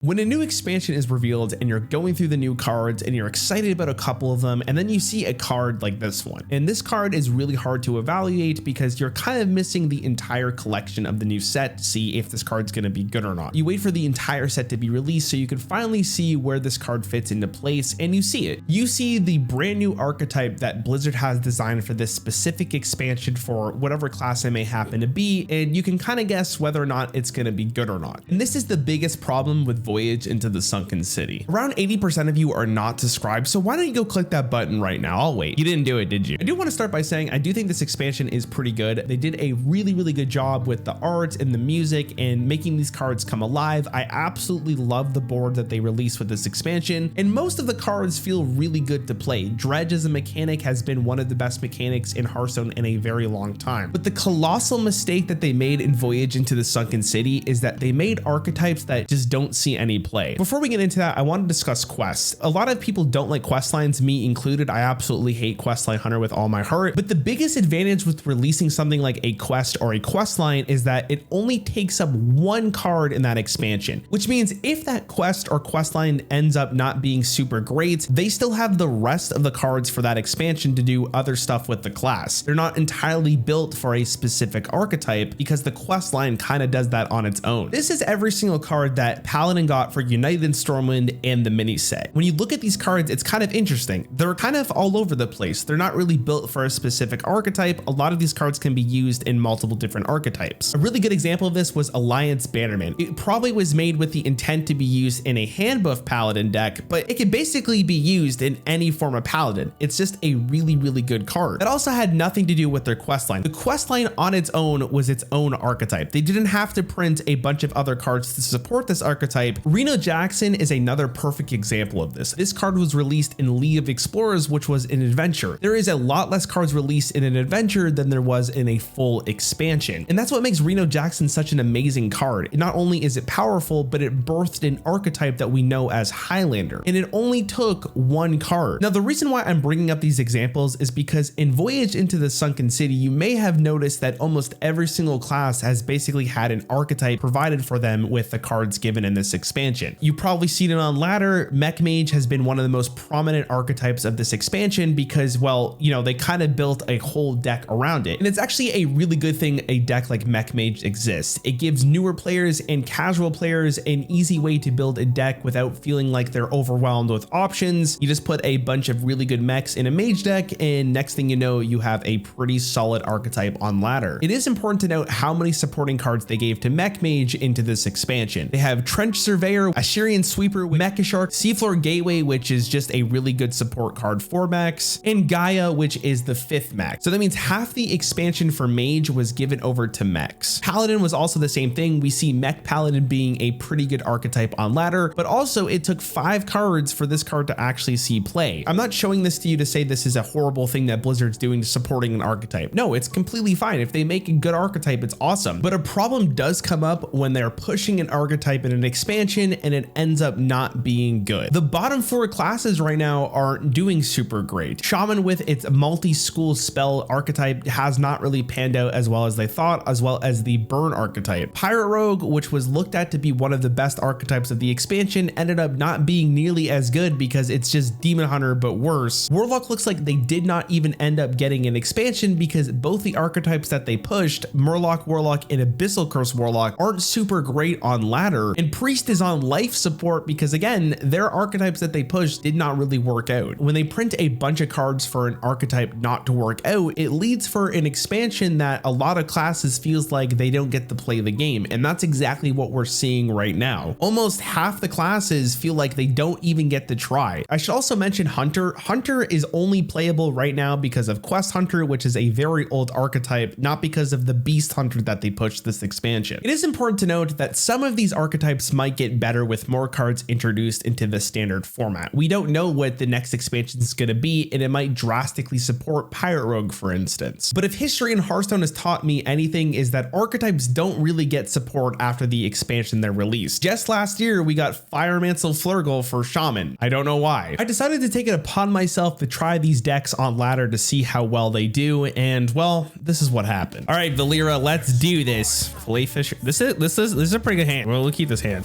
When a new expansion is revealed and you're going through the new cards and you're excited about a couple of them, and then you see a card like this one. And this card is really hard to evaluate because you're kind of missing the entire collection of the new set to see if this card's going to be good or not. You wait for the entire set to be released so you can finally see where this card fits into place, and you see it. You see the brand new archetype that Blizzard has designed for this specific expansion for whatever class it may happen to be, and you can kind of guess whether or not it's going to be good or not. And this is the biggest problem with Voyage into the Sunken City. Around 80% of you are not subscribed, so why don't you go click that button right now? I'll wait. You didn't do it, did you? I do want to start by saying I do think this expansion is pretty good. They did a really good job with the art and the music and making these cards come alive. I absolutely love the board that they released with this expansion, and most of the cards feel really good to play. Dredge as a mechanic has been one of the best mechanics in Hearthstone in a very long time. But the colossal mistake that they made in Voyage into the Sunken City is that they made archetypes that just don't see any play. Before we get into that, I want to discuss quests. A lot of people don't like quest lines, me included. I absolutely hate Questline Hunter with all my heart. But the biggest advantage with releasing something like a quest or a quest line is that it only takes up one card in that expansion, which means if that quest or quest line ends up not being super great, they still have the rest of the cards for that expansion to do other stuff with the class. They're not entirely built for a specific archetype because the quest line kind of does that on its own. This is every single card that Paladin got for United in Stormwind and the mini set. When you look at these cards, it's kind of interesting. They're kind of all over the place. They're not really built for a specific archetype. A lot of these cards can be used in multiple different archetypes. A really good example of this was Alliance Bannerman. It probably was made with the intent to be used in a hand buff Paladin deck, but it can basically be used in any form of Paladin. It's just a really good card. That also had nothing to do with their quest line. The quest line on its own was its own archetype. They didn't have to print a bunch of other cards to support this archetype. Reno Jackson is another perfect example of this. This card was released in League of Explorers, which was an adventure. There is a lot less cards released in an adventure than there was in a full expansion. And that's what makes Reno Jackson such an amazing card. Not only is it powerful, but it birthed an archetype that we know as Highlander. And it only took one card. Now, the reason why I'm bringing up these examples is because in Voyage into the Sunken City, you may have noticed that almost every single class has basically had an archetype provided for them with the cards given in this expansion. You probably seen it on ladder. Mech Mage has been one of the most prominent archetypes of this expansion because, well, you know, they kind of built a whole deck around it. And it's actually a really good thing a deck like Mech Mage exists. It gives newer players and casual players an easy way to build a deck without feeling like they're overwhelmed with options. You just put a bunch of really good mechs in a mage deck, and next thing you know, you have a pretty solid archetype on ladder. It is important to note how many supporting cards they gave to Mech Mage into this expansion. They have Trench Surveyor, Assyrian Sweeper with Mecha Shark, Seafloor Gateway, which is just a really good support card for mechs, and Gaia, which is the 5th mech. So that means half the expansion for Mage was given over to mechs. Paladin was also the same thing. We see Mech Paladin being a pretty good archetype on ladder, but also it took 5 cards for this card to actually see play. I'm not showing this to you to say this is a horrible thing that Blizzard's doing to supporting an archetype. No, it's completely fine. If they make a good archetype, it's awesome. But a problem does come up when they're pushing an archetype in an expansion and it ends up not being good. The bottom 4 classes right now aren't doing super great. Shaman with its multi-school spell archetype has not really panned out as well as they thought, as well as the burn archetype. Pirate Rogue, which was looked at to be one of the best archetypes of the expansion, ended up not being nearly as good because it's just Demon Hunter but worse. Warlock looks like they did not even end up getting an expansion because both the archetypes that they pushed, Murloc Warlock and Abyssal Curse Warlock, aren't super great on ladder, and Priest is on life support because, again, their archetypes that they pushed did not really work out. When they print a bunch of cards for an archetype not to work out, it leads for an expansion that a lot of classes feels like they don't get to play the game, and that's exactly what we're seeing right now. Almost half the classes feel like they don't even get to try. I should also mention Hunter. Hunter is only playable right now because of Quest Hunter, which is a very old archetype, not because of the Beast Hunter that they pushed this expansion. It is important to note that some of these archetypes might get better with more cards introduced into the standard format. We don't know what the next expansion is going to be, and it might drastically support Pirate Rogue, for instance. But if history in Hearthstone has taught me anything, is that archetypes don't really get support after the expansion they're released. Just last year, we got Firemancel Flurgle for Shaman. I don't know why. I decided to take it upon myself to try these decks on ladder to see how well they do, and well, this is what happened. All right, Valera, let's do this. Fillet Fisher. This is a pretty good hand. We'll keep this hand.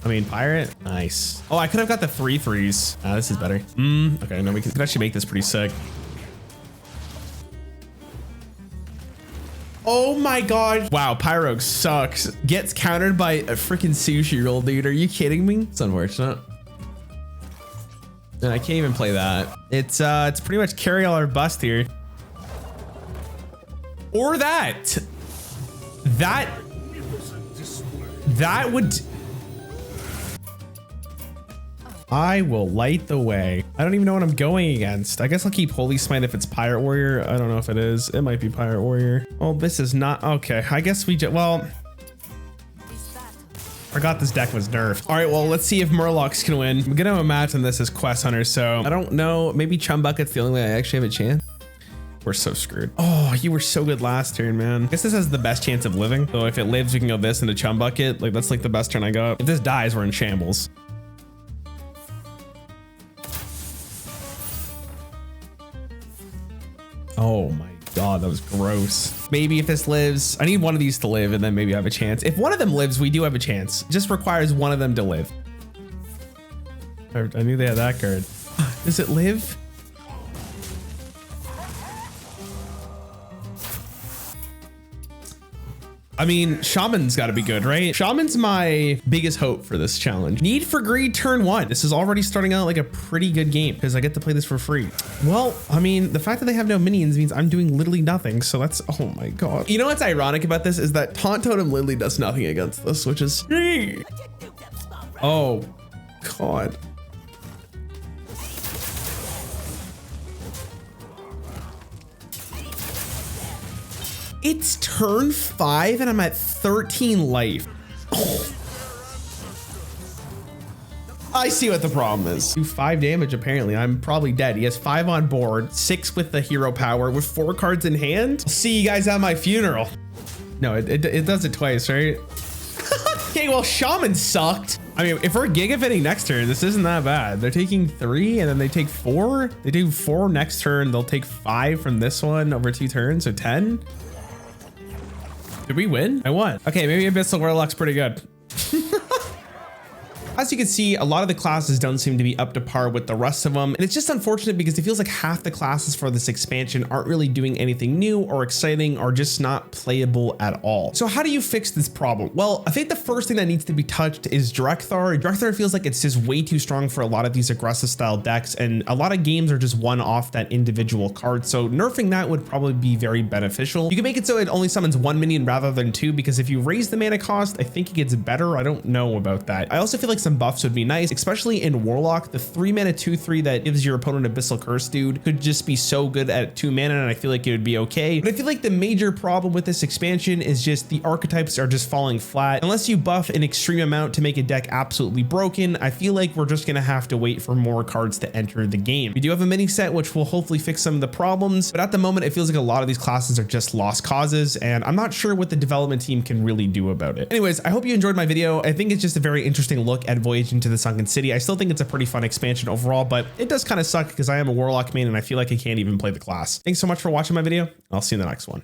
I mean, pirate. Nice. Oh, I could have got the 3/3s. Ah, this is better. Okay, no, we could actually make this pretty sick. Oh my god. Wow, Pyrogue sucks. Gets countered by a freaking sushi roll, dude. Are you kidding me? It's unfortunate. And I can't even play that. It's pretty much carry all or bust here. Or that. That would... I will light the way. I don't even know what I'm going against. I guess I'll keep Holy Smite if it's Pirate Warrior. I don't know if it is. It might be Pirate Warrior. Oh, this is not... Okay, I guess we just... Well... Forgot this deck was nerfed. All right, well, let's see if Murlocs can win. I'm gonna imagine this as Quest Hunter, so I don't know. Maybe Chum Bucket's the only way I actually have a chance. We're so screwed. Oh, you were so good last turn, man. I guess this has the best chance of living. So if it lives, we can go this into Chum Bucket. Like, that's like the best turn I got. If this dies, we're in shambles. Oh my god, that was gross. Maybe if this lives, I need one of these to live and then maybe I have a chance. If one of them lives, we do have a chance. It just requires one of them to live. I knew they had that card. Does it live? I mean, Shaman's got to be good, right? Shaman's my biggest hope for this challenge. Need for Greed turn 1. This is already starting out like a pretty good game because I get to play this for free. Well, I mean, the fact that they have no minions means I'm doing literally nothing. So that's, oh my god. You know what's ironic about this is that Taunt Totem literally does nothing against this, which is... Oh, god. It's turn 5 and I'm at 13 life. Oh. I see what the problem is. Do 5 damage apparently. I'm probably dead. He has 5 on board, 6 with the hero power with 4 cards in hand. I'll see you guys at my funeral. No, it does it twice, right? Okay, well, Shaman sucked. I mean, if we're gigafitting next turn, this isn't that bad. They're taking 3 and then they take 4. They do 4 next turn. They'll take 5 from this one over 2 turns, so 10. Did we win? I won. Okay, maybe Abyssal Warlock's pretty good. As you can see, a lot of the classes don't seem to be up to par with the rest of them. And it's just unfortunate because it feels like half the classes for this expansion aren't really doing anything new or exciting or just not playable at all. So how do you fix this problem? Well, I think the first thing that needs to be touched is Drekthar. Drekthar feels like it's just way too strong for a lot of these aggressive style decks. And a lot of games are just one off that individual card. So nerfing that would probably be very beneficial. You can make it so it only summons 1 minion rather than 2, because if you raise the mana cost, I think it gets better. I don't know about that. I also feel like some buffs would be nice, especially in Warlock. The 3 mana 2/3 that gives your opponent Abyssal Curse dude could just be so good at 2 mana, and I feel like it would be okay. But I feel like the major problem with this expansion is just the archetypes are just falling flat. Unless you buff an extreme amount to make a deck absolutely broken, I feel like we're just gonna have to wait for more cards to enter the game. We do have a mini set which will hopefully fix some of the problems, but at the moment it feels like a lot of these classes are just lost causes, and I'm not sure what the development team can really do about it. Anyways, I hope you enjoyed my video. I think it's just a very interesting look at Voyage into the Sunken City. I still think it's a pretty fun expansion overall, but it does kind of suck because I am a Warlock main and I feel like I can't even play the class. Thanks so much for watching my video. I'll see you in the next one.